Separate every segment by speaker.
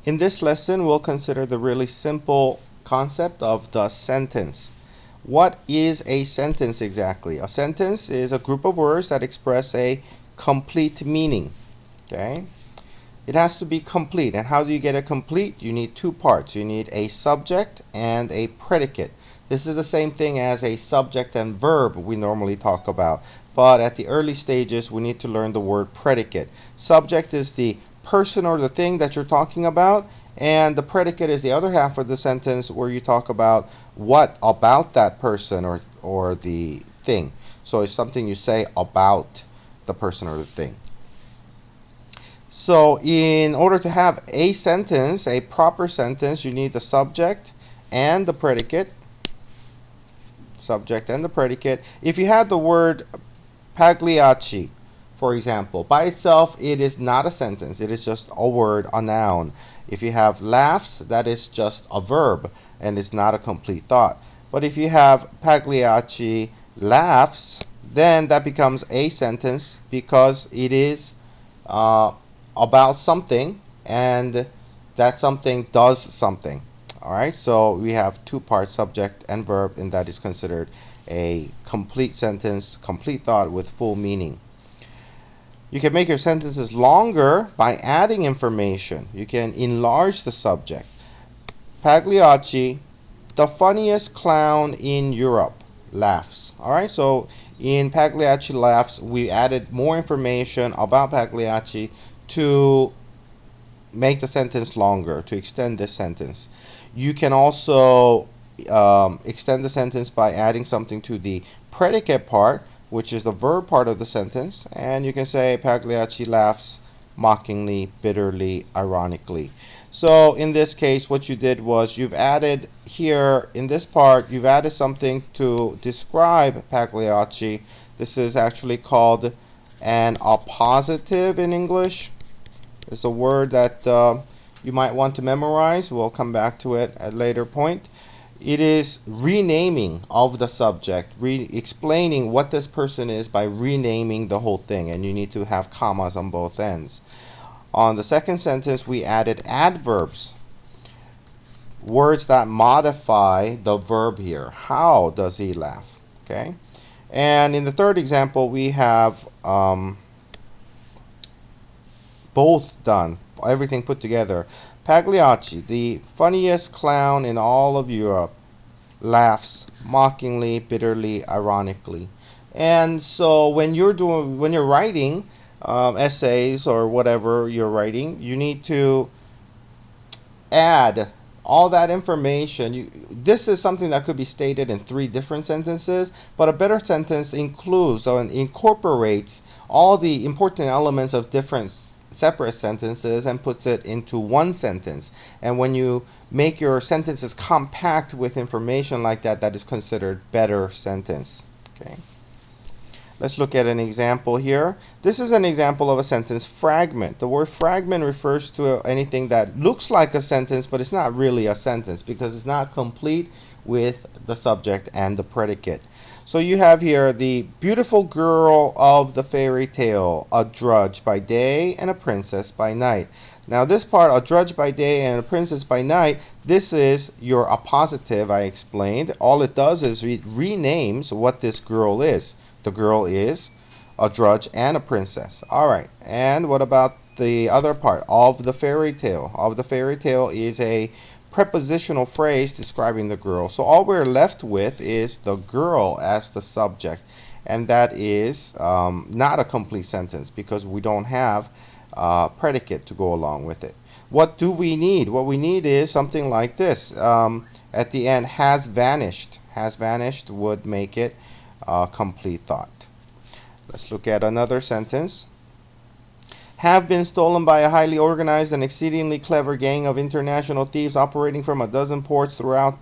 Speaker 1: In this lesson, we'll consider the really simple concept of the sentence. What is a sentence exactly? A sentence is a group of words that express a complete meaning. Okay? It has to be complete. And how do you get it complete? You need two parts. You need a subject and a predicate. This is the same thing as a subject and verb we normally talk about. But at the early stages, we need to learn the word predicate. Subject is the person or the thing that you're talking about, and the predicate is the other half of the sentence where you talk about what about that person or the thing. So it's something you say about the person or the thing. So in order to have a sentence, a proper sentence, you need the subject and the predicate. Subject and the predicate. If you had the word Pagliacci, for example, by itself it is not a sentence. It is just a word, a noun. If you have laughs, that is just a verb and it's not a complete thought. But if you have Pagliacci laughs, then that becomes a sentence because it is about something, and that something does something. Alright, so we have two parts, subject and verb, and that is considered a complete sentence, complete thought with full meaning. You can make your sentences longer by adding information. You can enlarge the subject. Pagliacci, the funniest clown in Europe, laughs. Alright, so in Pagliacci laughs, we added more information about Pagliacci to make the sentence longer, to extend this sentence. You can also extend the sentence by adding something to the predicate part, which is the verb part of the sentence, and you can say Pagliacci laughs mockingly, bitterly, ironically. So in this case, what you did was you've added here in this part, you've added something to describe Pagliacci. This is actually called an appositive in English. It's a word that you might want to memorize. We'll come back to it at a later point. It is renaming of the subject, explaining what this person is by renaming the whole thing, and you need to have commas on both ends. On the second sentence, we added adverbs, words that modify the verb here. How does he laugh? Okay, and in the third example, we have both done, everything put together. Pagliacci, the funniest clown in all of Europe, laughs mockingly, bitterly, ironically. And so when you're writing essays or whatever you're writing, you need to add all that information. This is something that could be stated in 3 different sentences, but a better sentence includes or incorporates all the important elements of different separate sentences and puts it into one sentence. And when you make your sentences compact with information like that, that is considered better sentence. Okay. Let's look at an example here. This is an example of a sentence fragment. The word fragment refers to anything that looks like a sentence, but it's not really a sentence because it's not complete with the subject and the predicate. So you have here the beautiful girl of the fairy tale, a drudge by day and a princess by night. Now this part, a drudge by day and a princess by night, this is your appositive I explained. All it does is it renames what this girl is. The girl is a drudge and a princess. Alright, and what about the other part, of the fairy tale? Of the fairy tale is a prepositional phrase describing the girl. So all we're left with is the girl as the subject, and that is not a complete sentence because we don't have predicate to go along with it. What do we need? What we need is something like this. At the end, has vanished. Has vanished would make it a complete thought. Let's look at another sentence. Have been stolen by a highly organized and exceedingly clever gang of international thieves operating from a dozen ports throughout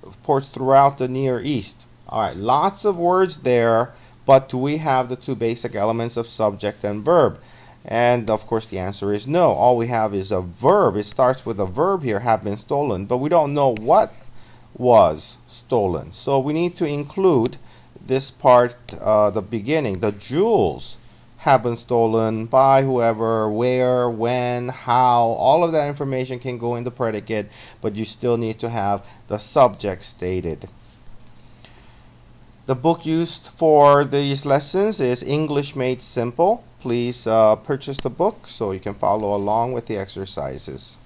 Speaker 1: the Near East. Alright, lots of words there, but do we have the 2 basic elements of subject and verb? And of course the answer is no. All we have is a verb. It starts with a verb here, have been stolen, but we don't know what was stolen. So we need to include this part, the beginning, the jewels have been stolen by whoever, where, when, how. All of that information can go in the predicate, but you still need to have the subject stated. The book used for these lessons is English Made Simple. Please purchase the book so you can follow along with the exercises.